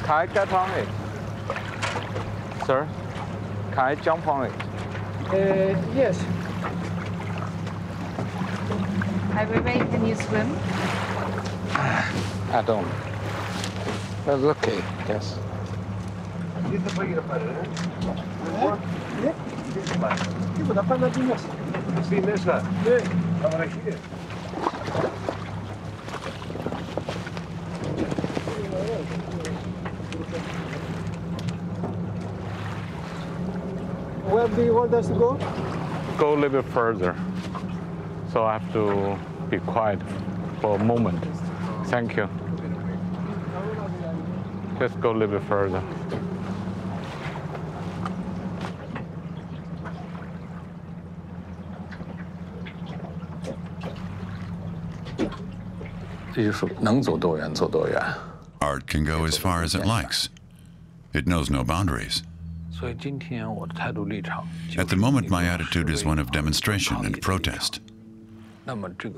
Can I get on it? Sir, can I jump on it? Yes. Ai Weiwei, can you swim? I don't. That's okay, yes. Where do you want us to go? Go a little bit further. So I have to be quiet for a moment. Thank you. Just go a little bit further. Art can go as far as it likes. It knows no boundaries. At the moment, my attitude is one of demonstration and protest.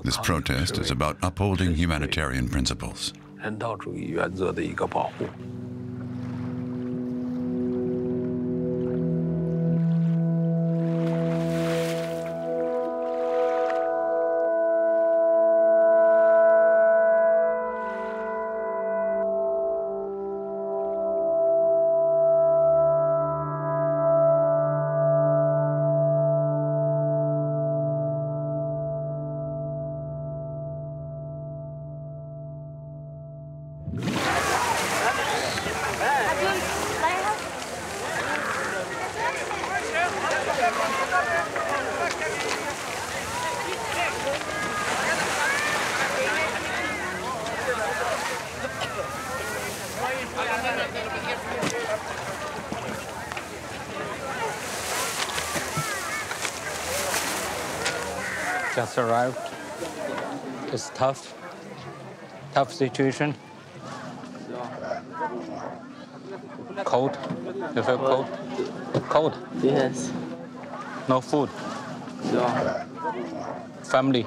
This protest is about upholding humanitarian principles. Just arrived. It's tough situation. Cold. You feel cold? Cold. Yes. No food. No. Family.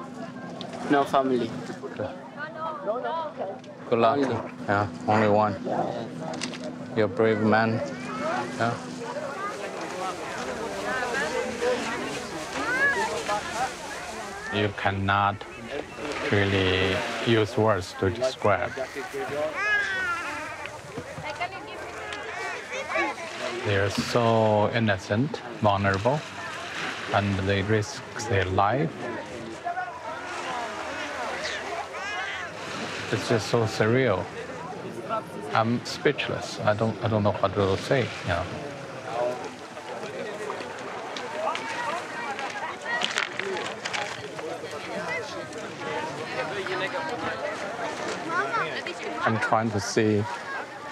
No family. Good luck. Yeah, only one. You're a brave man. Yeah. You cannot really use words to describe. They're so innocent, vulnerable, and they risk their life. It's just so surreal. I'm speechless. I don't know what to say. You know. I'm trying to see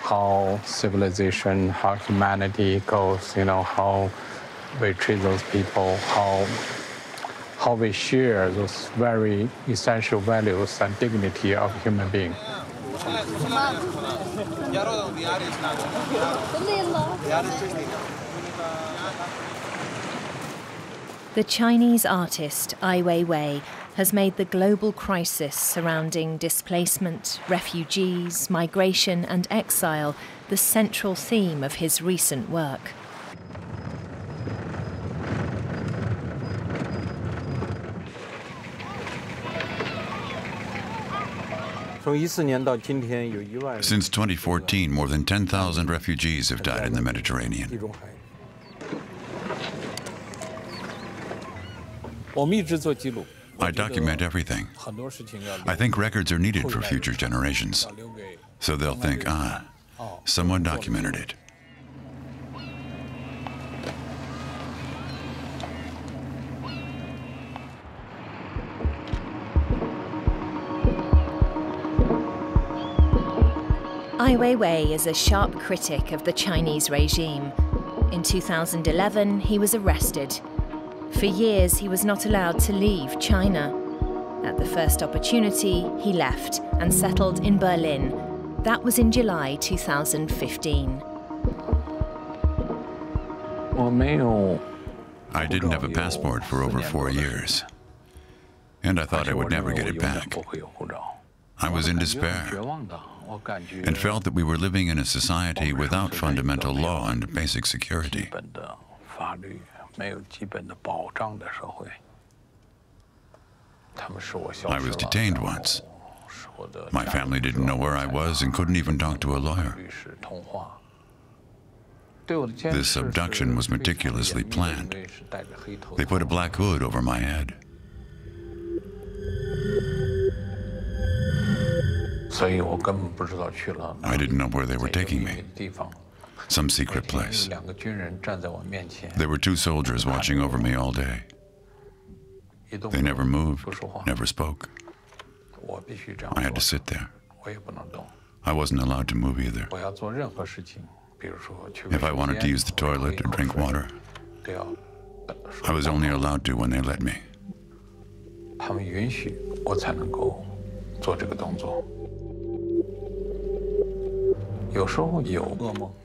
how civilization, how humanity goes, you know, how we treat those people, how we share those very essential values and dignity of human being. The Chinese artist Ai Weiwei has made the global crisis surrounding displacement, refugees, migration and exile the central theme of his recent work. Since 2014, more than 10,000 refugees have died in the Mediterranean. I document everything. I think records are needed for future generations, so they'll think, ah, someone documented it. Ai Weiwei is a sharp critic of the Chinese regime. In 2011, he was arrested. For years, he was not allowed to leave China. At the first opportunity, he left and settled in Berlin. That was in July 2015. I didn't have a passport for over 4 years, and I thought I would never get it back. I was in despair and felt that we were living in a society without fundamental law and basic security. I was detained once. My family didn't know where I was and couldn't even talk to a lawyer. This abduction was meticulously planned. They put a black hood over my head. I didn't know where they were taking me. Some secret place. There were 2 soldiers watching over me all day. They never moved, never spoke. I had to sit there. I wasn't allowed to move either. If I wanted to use the toilet or drink water, I was only allowed to when they let me.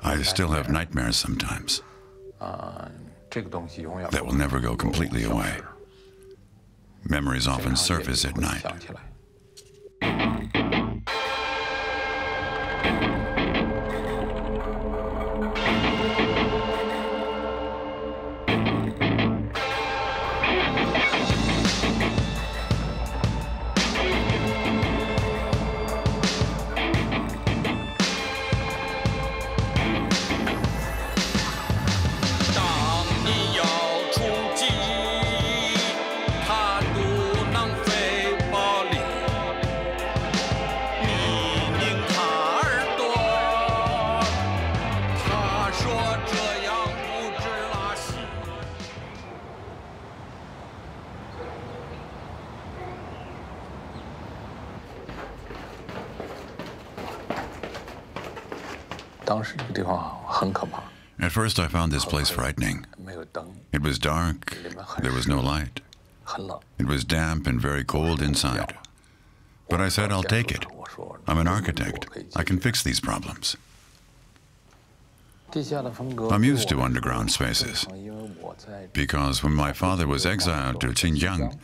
I still have nightmares sometimes. That will never go completely away. Memories often surface at night. At first I found this place frightening. It was dark, there was no light. It was damp and very cold inside. But I said, I'll take it. I'm an architect. I can fix these problems. I'm used to underground spaces, because when my father was exiled to Xinjiang,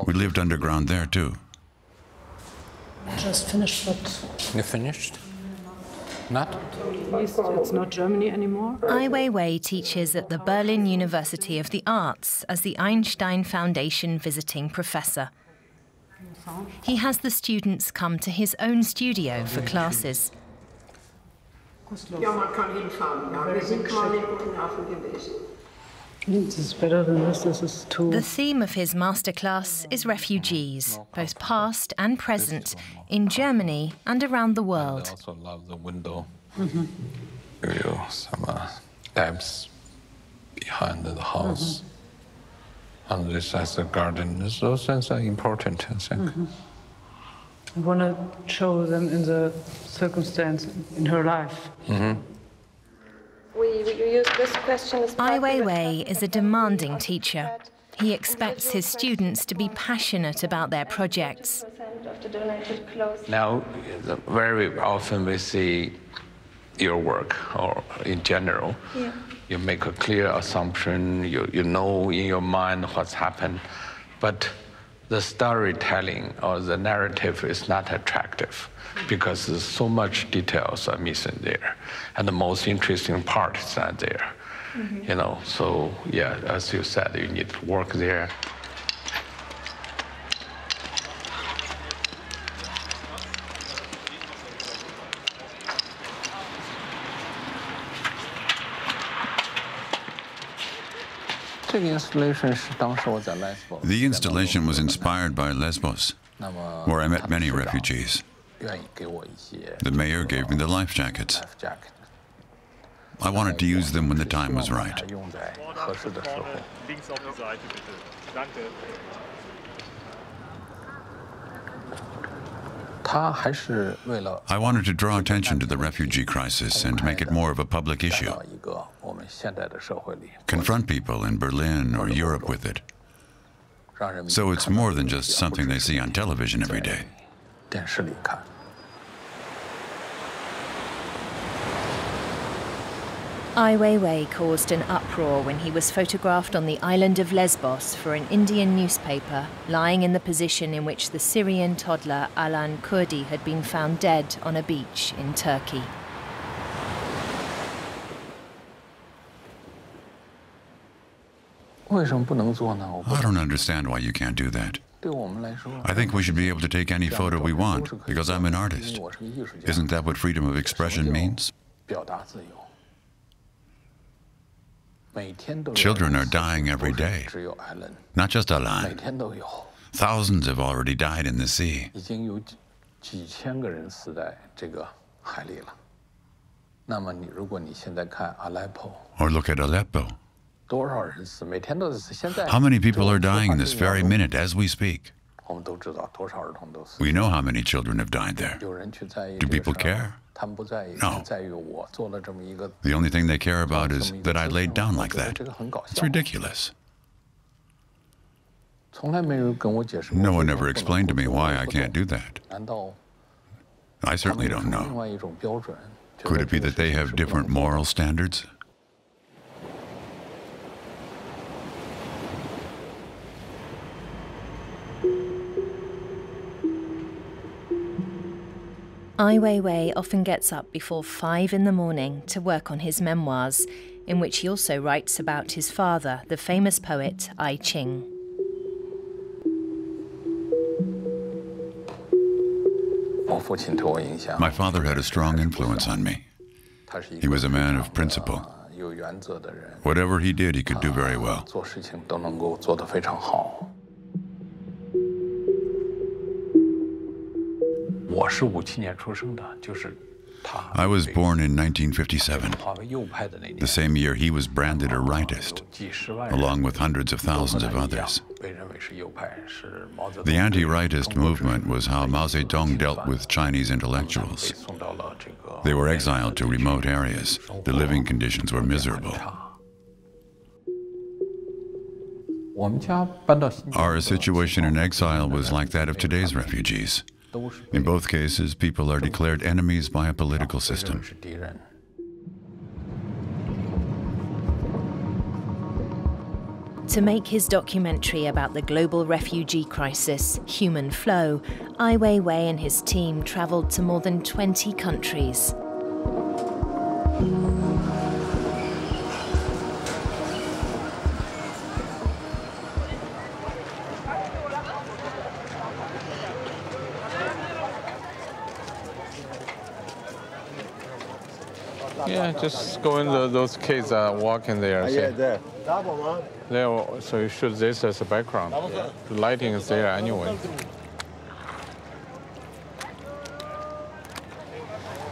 we lived underground there too. Just finished what? You finished? Not? At least it's not Germany anymore. Ai Weiwei teaches at the Berlin University of the Arts as the Einstein Foundation visiting professor. He has the students come to his own studio for classes. This is better than this. This is too... The theme of his masterclass is refugees, both past and present, in Germany and around the world. I also love the window. Some steps behind the house. And this as a garden. Those things are important, I think. I want to show them in the circumstance in her life. We use this question as Ai Weiwei is a demanding teacher. He expects his students to be passionate about their projects. Now, very often we see your work, or in general, you make a clear assumption, you know in your mind what's happened, but the storytelling or the narrative is not attractive because there's so much details are missing there, and the most interesting part is not there. You know, so yeah, as you said, you need to work there. The installation was inspired by Lesbos, where I met many refugees. The mayor gave me the life jackets. I wanted to use them when the time was right. I wanted to draw attention to the refugee crisis and make it more of a public issue. Confront people in Berlin or Europe with it. So it's more than just something they see on television every day. Ai Weiwei caused an uproar when he was photographed on the island of Lesbos for an Indian newspaper, lying in the position in which the Syrian toddler Alan Kurdi had been found dead on a beach in Turkey. I don't understand why you can't do that. I think we should be able to take any photo we want, because I'm an artist. Isn't that what freedom of expression means? Children are dying every day. Not just Alan. Thousands have already died in the sea. Or look at Aleppo. How many people are dying this very minute as we speak? We know how many children have died there. Do people care? No. The only thing they care about is that I laid down like that. It's ridiculous. No one ever explained to me why I can't do that. I certainly don't know. Could it be that they have different moral standards? Ai Weiwei often gets up before 5 in the morning to work on his memoirs, in which he also writes about his father, the famous poet Ai Qing. My father had a strong influence on me. He was a man of principle. Whatever he did, he could do very well. I was born in 1957, the same year he was branded a rightist, along with hundreds of thousands of others. The anti-rightist movement was how Mao Zedong dealt with Chinese intellectuals. They were exiled to remote areas. The living conditions were miserable. Our situation in exile was like that of today's refugees. In both cases, people are declared enemies by a political system. To make his documentary about the global refugee crisis, Human Flow, Ai Weiwei and his team travelled to more than 20 countries. Yeah, just go in those kids walking there. Yeah, there. There, so you shoot this as a background. The lighting is there anyway.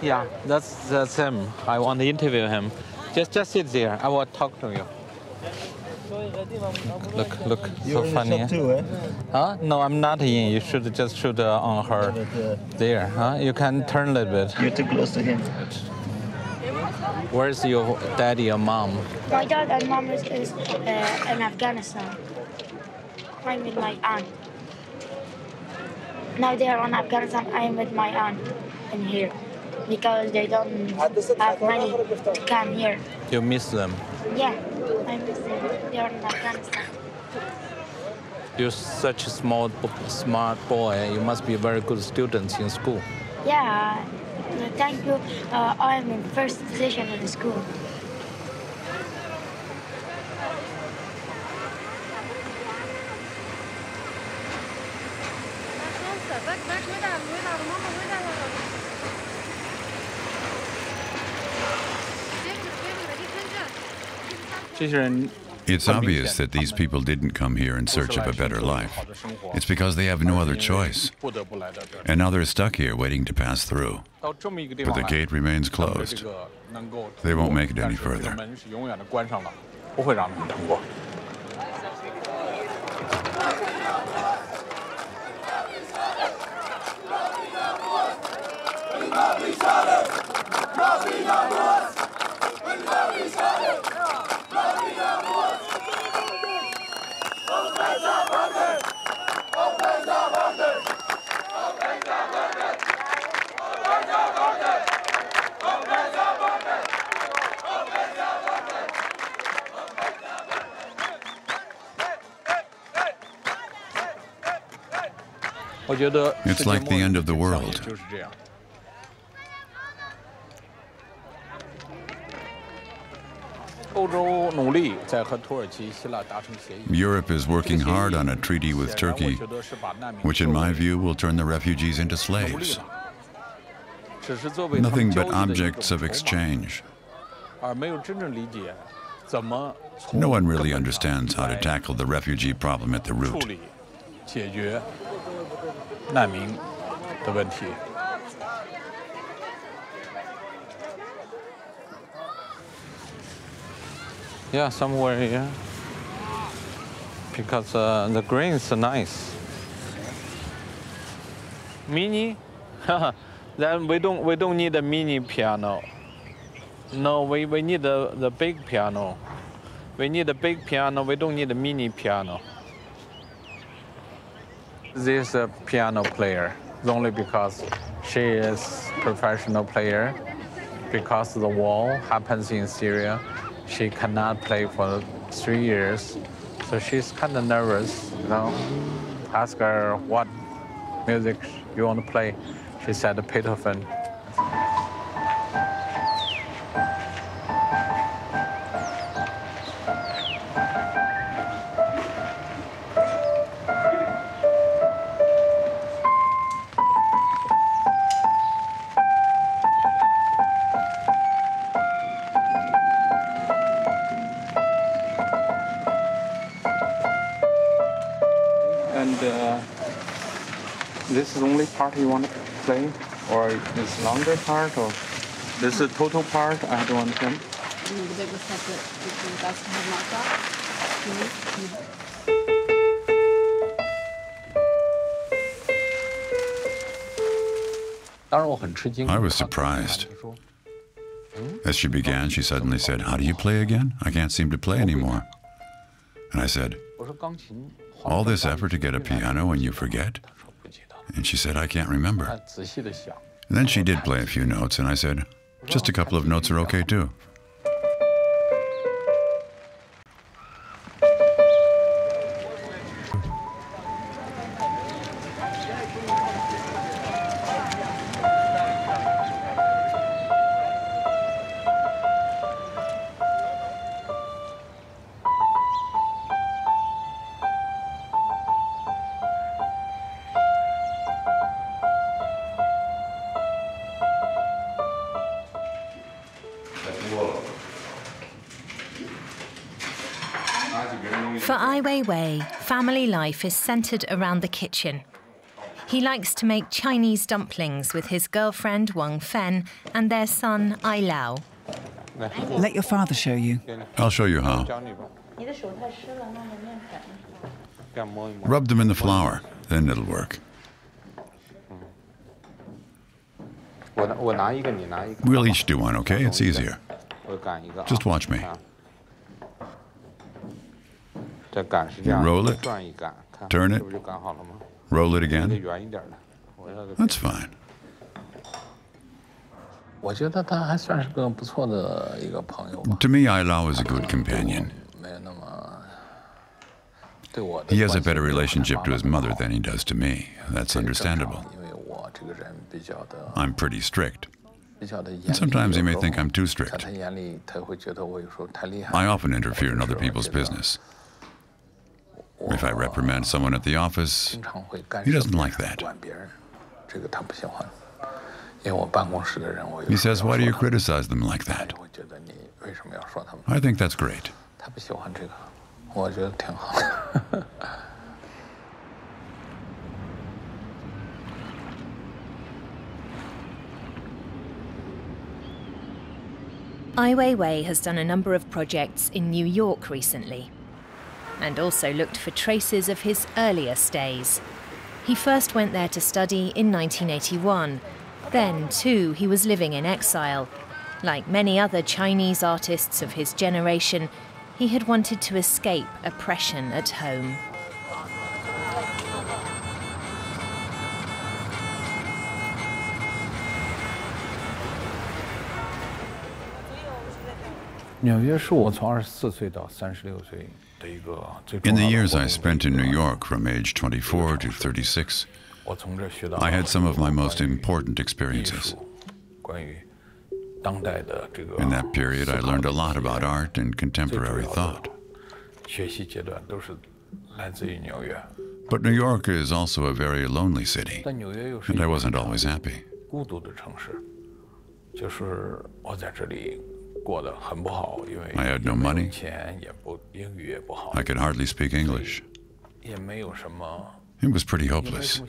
Yeah, that's him. I want to interview him. Just sit there. I will talk to you. Look, so funny. Huh? No, I'm not in. You should just shoot on her. There, huh? You can turn a little bit. You're too close to him. Where's your daddy or mom? My dad and mom is in Afghanistan. I'm with my aunt. Now they are in Afghanistan. I'm with my aunt in here because they don't have money to come here. You miss them? Yeah, I miss them. They are in Afghanistan. You're such a smart boy. You must be a very good student in school. Yeah. Thank you. I'm in first position in the school. It's obvious that these people didn't come here in search of a better life. It's because they have no other choice. And now they're stuck here waiting to pass through. But the gate remains closed. They won't make it any further. It's like the end of the world. Europe is working hard on a treaty with Turkey, which in my view will turn the refugees into slaves. Nothing but objects of exchange. No one really understands how to tackle the refugee problem at the root. Yeah, somewhere here. Because the green is nice. Mini? Then we don't need a mini piano. No, we need the big piano. We need a big piano. We don't need a mini piano. This is a piano player only because she is a professional player. Because the war happens in Syria, she cannot play for 3 years, so she's kind of nervous. You know, ask her what music you want to play. She said Beethoven. This is the only part you want to play, or this longer part, or this is total part? I don't understand. I was surprised. As she began, she suddenly said, "How do you play again? I can't seem to play anymore." And I said, "All this effort to get a piano and you forget?" And she said, "I can't remember." And then she did play a few notes, and I said, "Just a couple of notes are okay too." For Ai Weiwei, family life is centered around the kitchen. He likes to make Chinese dumplings with his girlfriend Wang Fen and their son Ai Lao. Let your father show you. I'll show you how. Rub them in the flour, then it'll work. We'll each do one, okay? It's easier. Just watch me. You roll it, turn it, roll it again. That's fine. To me, Ai Lao is a good companion. He has a better relationship to his mother than he does to me. That's understandable. I'm pretty strict. And sometimes he may think I'm too strict. I often interfere in other people's business. If I reprimand someone at the office, he doesn't like that. He says, "Why do you criticize them like that?" I think that's great. Ai Weiwei has done a number of projects in New York recently, and also looked for traces of his earlier stays. He first went there to study in 1981. Then, too, he was living in exile. Like many other Chinese artists of his generation, he had wanted to escape oppression at home. In the years I spent in New York from age 24 to 36, I had some of my most important experiences. In that period, I learned a lot about art and contemporary thought. But New York is also a very lonely city, and I wasn't always happy. I had no money. I could hardly speak English. It was pretty hopeless.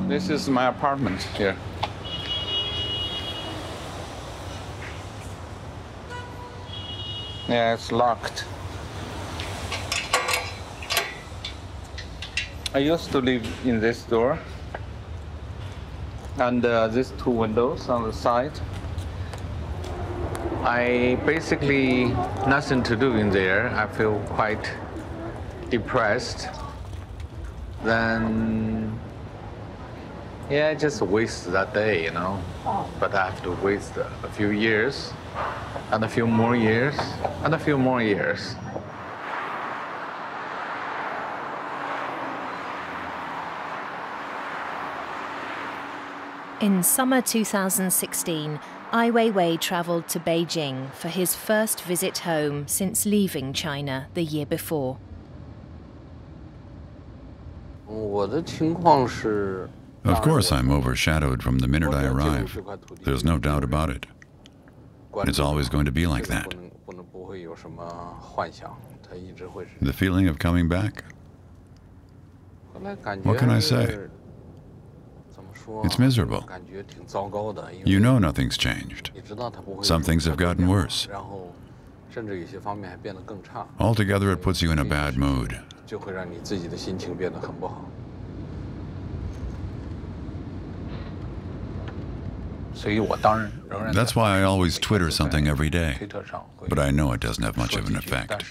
This is my apartment here. Yeah, it's locked. I used to live in this door and these two windows on the side. I basically nothing to do in there. I feel quite depressed. Then, yeah, I just waste that day, you know. But I have to waste a few years, and a few more years, and a few more years. In summer 2016, Ai Weiwei travelled to Beijing for his first visit home since leaving China the year before. Of course, I'm overshadowed from the minute I arrive. There's no doubt about it. It's always going to be like that. The feeling of coming back? What can I say? It's miserable. You know nothing's changed. Some things have gotten worse. Altogether, it puts you in a bad mood. That's why I always Twitter something every day, but I know it doesn't have much of an effect.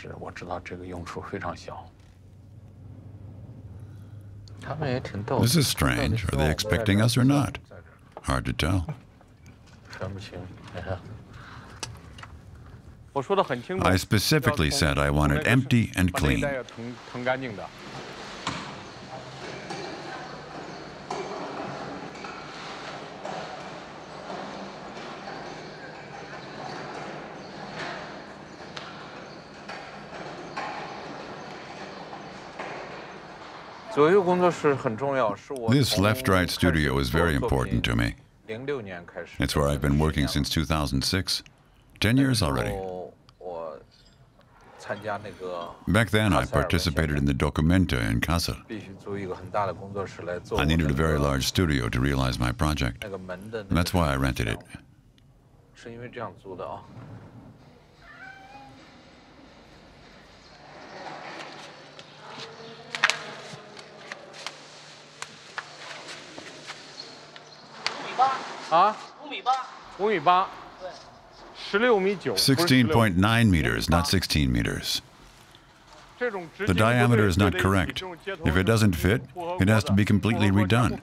This is strange. Are they expecting us or not? Hard to tell. I specifically said I want it empty and clean. This left-right studio is very important to me. It's where I've been working since 2006. 10 years already. Back then, I participated in the Documenta in Gaza. I needed a very large studio to realize my project. And that's why I rented it. Huh? 16.9 meters, not 16 meters. The diameter is not correct. If it doesn't fit, it has to be completely redone.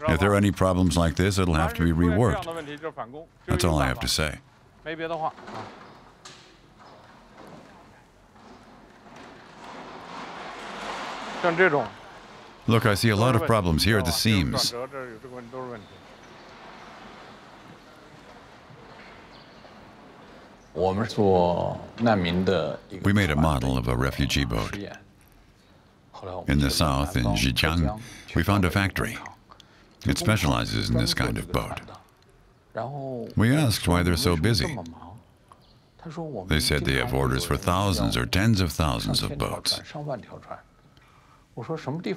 If there are any problems like this, it'll have to be reworked. That's all I have to say. Look, I see a lot of problems here at the seams. We made a model of a refugee boat. In the south, in Zhejiang, we found a factory. It specializes in this kind of boat. We asked why they're so busy. They said they have orders for thousands or tens of thousands of boats.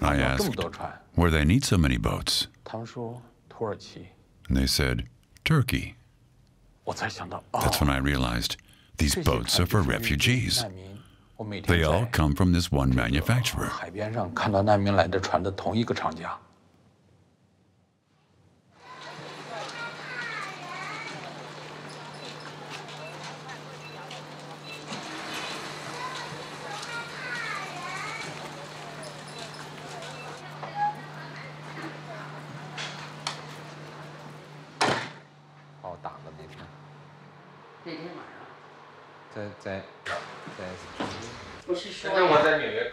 I asked where they need so many boats. And they said, Turkey. That's when I realized these boats are for refugees. They all come from this one manufacturer.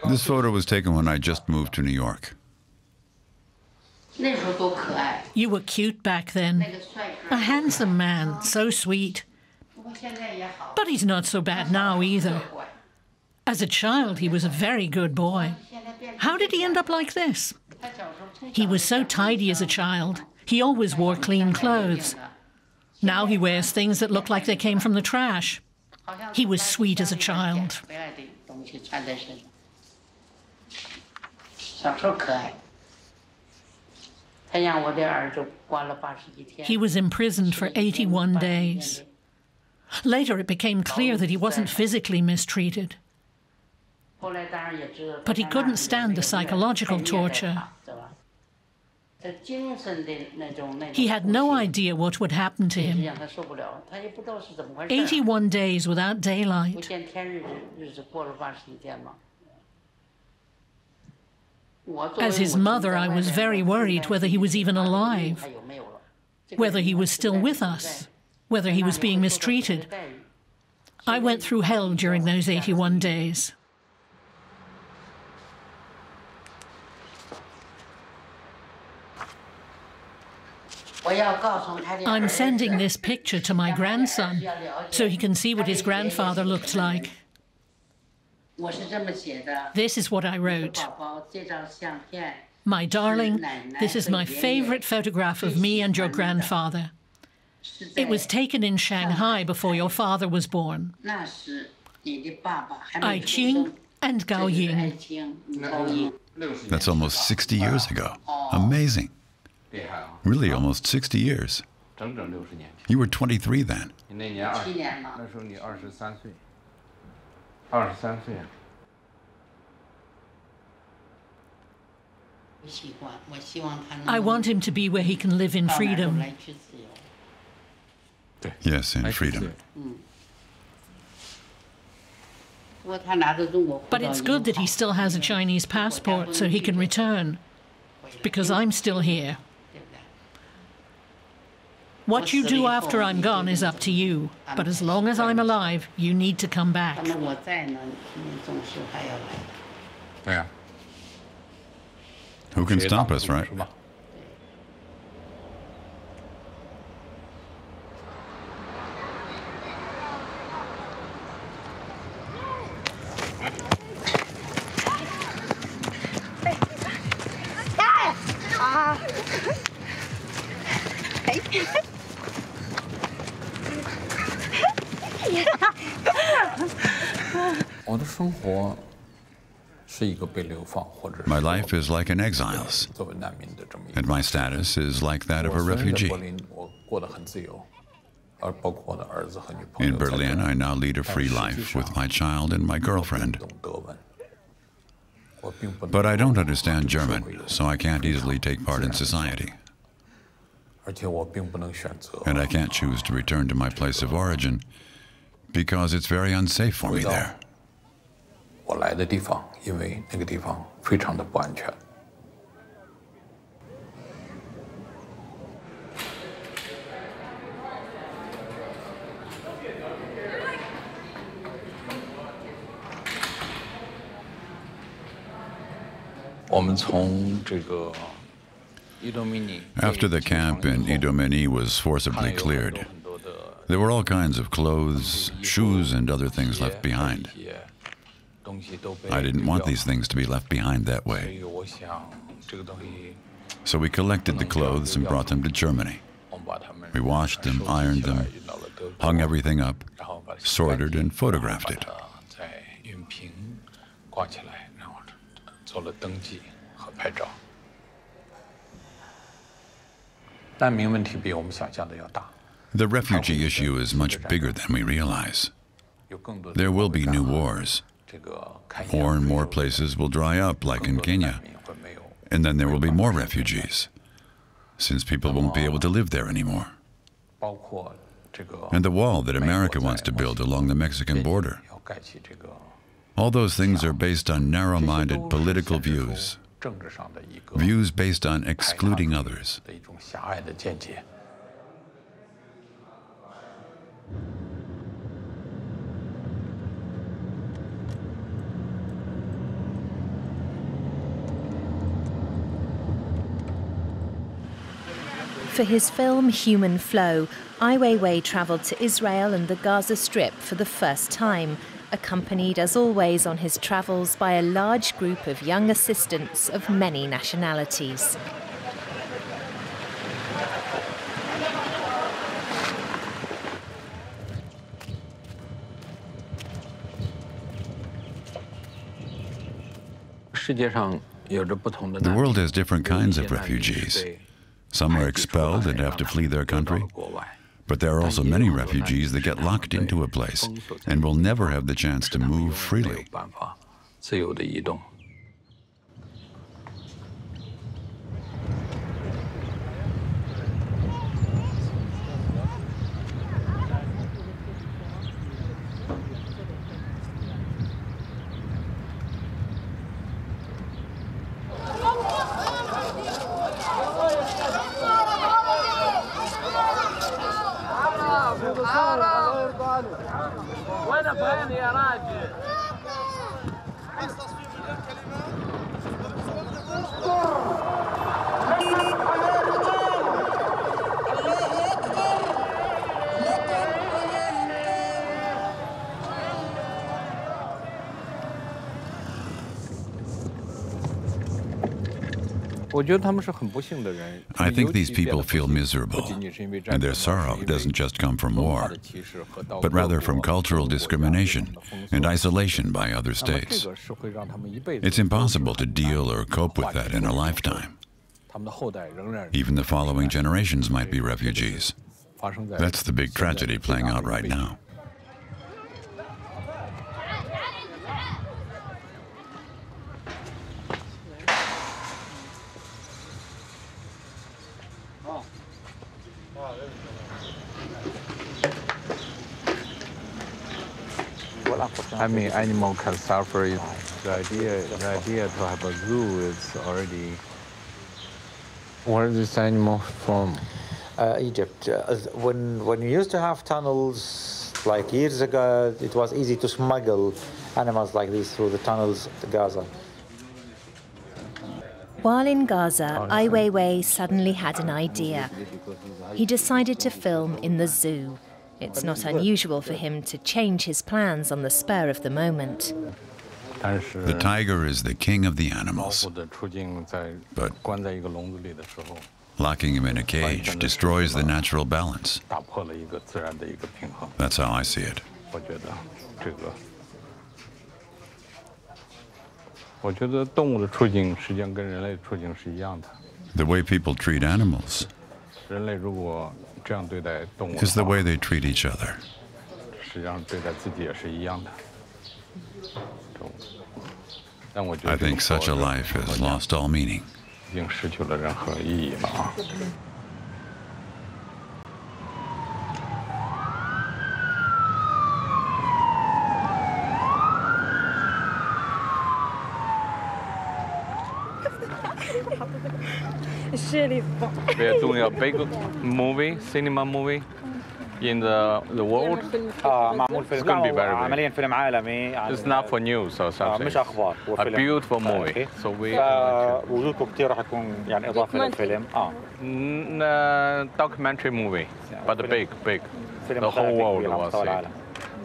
This photo was taken when I just moved to New York. You were cute back then. A handsome man, so sweet. But he's not so bad now either. As a child, he was a very good boy. How did he end up like this? He was so tidy as a child. He always wore clean clothes. Now he wears things that look like they came from the trash. He was sweet as a child. He was imprisoned for 81 days. Later, it became clear that he wasn't physically mistreated. But he couldn't stand the psychological torture. He had no idea what would happen to him. 81 days without daylight. As his mother, I was very worried whether he was even alive, whether he was still with us, whether he was being mistreated. I went through hell during those 81 days. I'm sending this picture to my grandson so he can see what his grandfather looked like. This is what I wrote. My darling, this is my favorite photograph of me and your grandfather. It was taken in Shanghai before your father was born. Ai Qing and Gao Ying. That's almost 60 years ago. Amazing. Really, almost 60 years. You were 23 then. I want him to be where he can live in freedom. Yes, in freedom. But it's good that he still has a Chinese passport so he can return, because I'm still here. What you do after I'm gone is up to you, but as long as I'm alive, you need to come back. Yeah. Who can stop us, right? My life is like an exile's, and my status is like that of a refugee. In Berlin, I now lead a free life with my child and my girlfriend. But I don't understand German, so I can't easily take part in society. And I can't choose to return to my place of origin because it's very unsafe for me there. After the camp in Idomeni was forcibly cleared, there were all kinds of clothes, shoes, and other things left behind. I didn't want these things to be left behind that way. So we collected the clothes and brought them to Germany. We washed them, ironed them, hung everything up, sorted and photographed it. The refugee issue is much bigger than we realize. There will be new wars. More and more places will dry up, like in Kenya. And then there will be more refugees, since people won't be able to live there anymore. And the wall that America wants to build along the Mexican border. All those things are based on narrow-minded political views. Views based on excluding others. For his film Human Flow, Ai Weiwei travelled to Israel and the Gaza Strip for the first time, accompanied as always on his travels by a large group of young assistants of many nationalities. The world has different kinds of refugees. Some are expelled and have to flee their country. But there are also many refugees that get locked into a place and will never have the chance to move freely. I think these people feel miserable, and their sorrow doesn't just come from war, but rather from cultural discrimination and isolation by other states. It's impossible to deal or cope with that in a lifetime. Even the following generations might be refugees. That's the big tragedy playing out right now. I mean, animal can suffer. The idea to have a zoo is already. Where is this animal from? Egypt. When you used to have tunnels, like years ago, it was easy to smuggle animals like these through the tunnels to Gaza. While in Gaza, Ai Weiwei suddenly had an idea. He decided to film in the zoo. It's not unusual for him to change his plans on the spur of the moment. The tiger is the king of the animals, but locking him in a cage destroys the natural balance. That's how I see it. The way people treat animals is the way they treat each other. I think such a life has lost all meaning. We are doing a big movie, cinema movie, in the world. It's going to be very big. It's not for news or something. A beautiful movie. So we documentary movie, but big. The whole world will see it.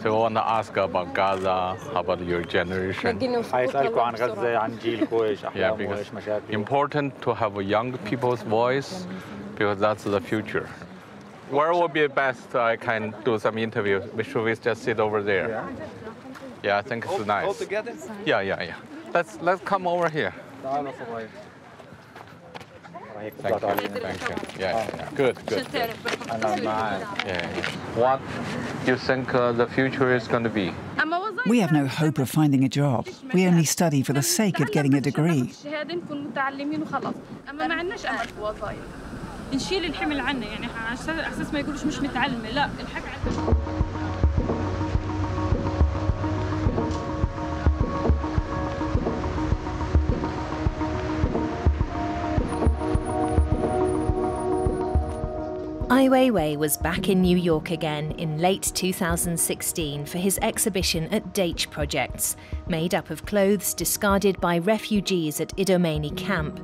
So we want to ask about Gaza, about your generation. Yeah, because important to have a young people's voice, because that's the future. Where would be best I can do some interviews? Should we just sit over there? Yeah, I think it's nice. All together? Yeah. Let's come over here. Thank you. Yeah. Good. What do you think the future is going to be? We have no hope of finding a job. We only study for the sake of getting a degree. نشيل الحمل عنا يعني على اساس ما يقولوش مش متعلمه لا الحق عنا. Ai Weiwei was back in New York again in late 2016 for his exhibition at Date Projects, made up of clothes discarded by refugees at Idomeni camp.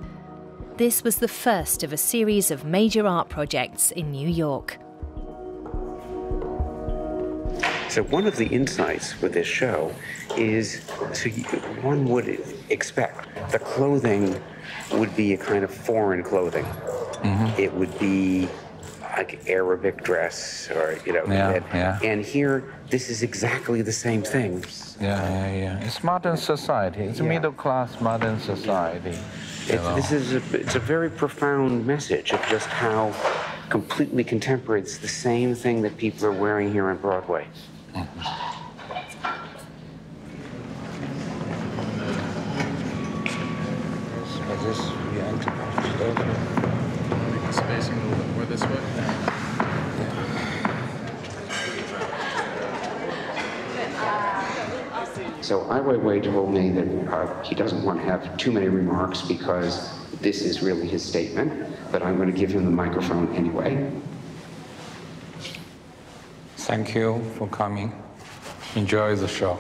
this was the first of a series of major art projects in New York. So one of the insights with this show is, one would expect the clothing would be a kind of foreign clothing. Mm-hmm. It would be like Arabic dress, or and here this is exactly the same thing. It's modern society. It's middle class modern society. It's a very profound message of just how completely contemporary. It's the same thing that people are wearing here on Broadway. Mm-hmm. Spacing a little bit more this way. So Ai Weiwei told me that he doesn't want to have too many remarks because this is really his statement, but I'm going to give him the microphone anyway. Thank you for coming. Enjoy the show.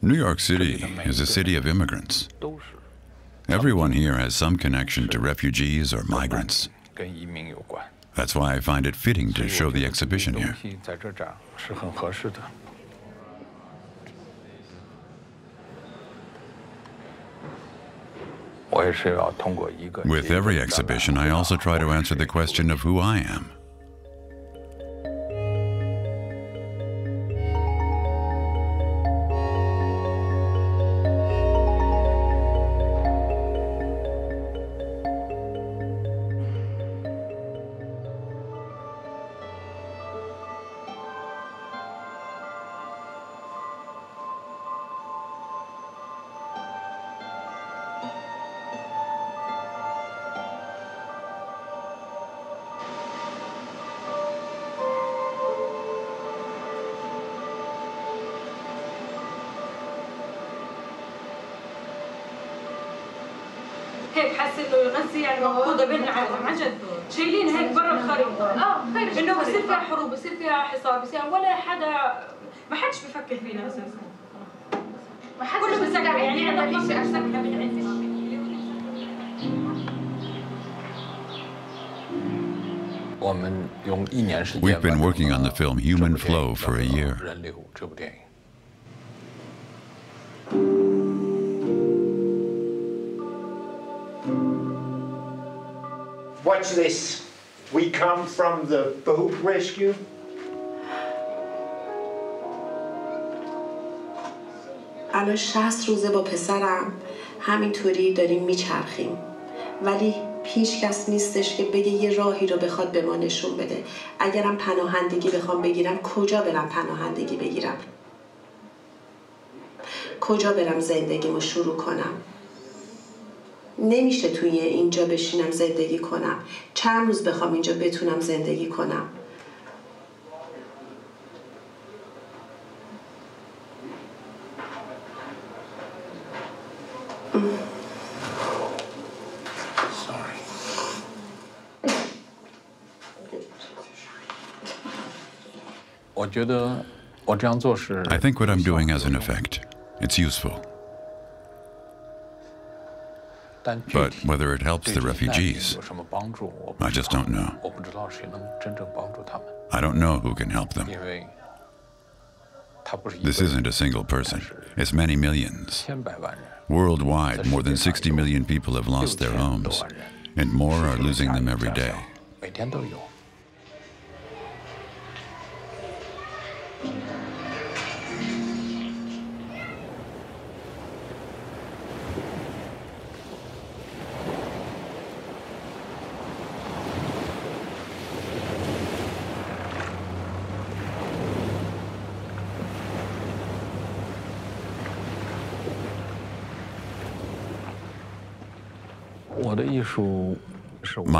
New York City is a city of immigrants. Everyone here has some connection to refugees or migrants. That's why I find it fitting to show the exhibition here. With every exhibition, I also try to answer the question of who I am. هيك حاسه انه غزه يعني موجوده بيننا عن جد شايلين هيك برا الخريطه انه بصير فيها حروب بصير فيها حصار بصير ولا حدا ما حدش بفكر فينا اساسا ما حدش كله بسكر يعني عندنا شيء اسكر من عندنا. We've been working on the film Human Flow for a year. Watch this. We come from the boat rescue. الان 60 روزه با پسرم همینطوری داریم میچرخیم ولی هیچ کس نیستش که بگه یه راهی رو بخواد به ما نشون بده. اگرم پناهندگی بخوام بگیرم کجا برم پناهندگی بگیرم؟ کجا برم زندگیمو شروع کنم؟ نمیشه توی اینجا بشینم زندگی کنم. چند روز بخوام اینجا بتونم زندگی کنم. I think what I'm doing has an effect. It's useful. But whether it helps the refugees, I just don't know. I don't know who can help them. This isn't a single person. It's many millions. Worldwide, more than 60 million people have lost their homes, and more are losing them every day.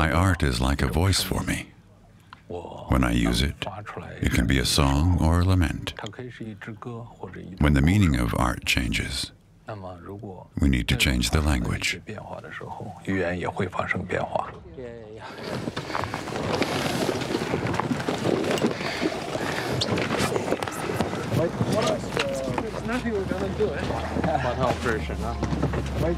My art is like a voice for me. When I use it, it can be a song or a lament. When the meaning of art changes, we need to change the language. There's nothing we're gonna do, eh? One whole version, huh? Wait.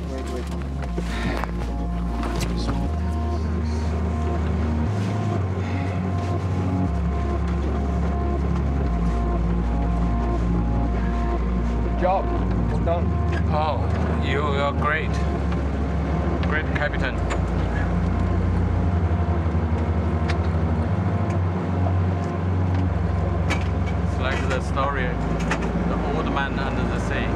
Good job. Well done. Oh, you're great. Great captain. It's like the story, the old man under the sea.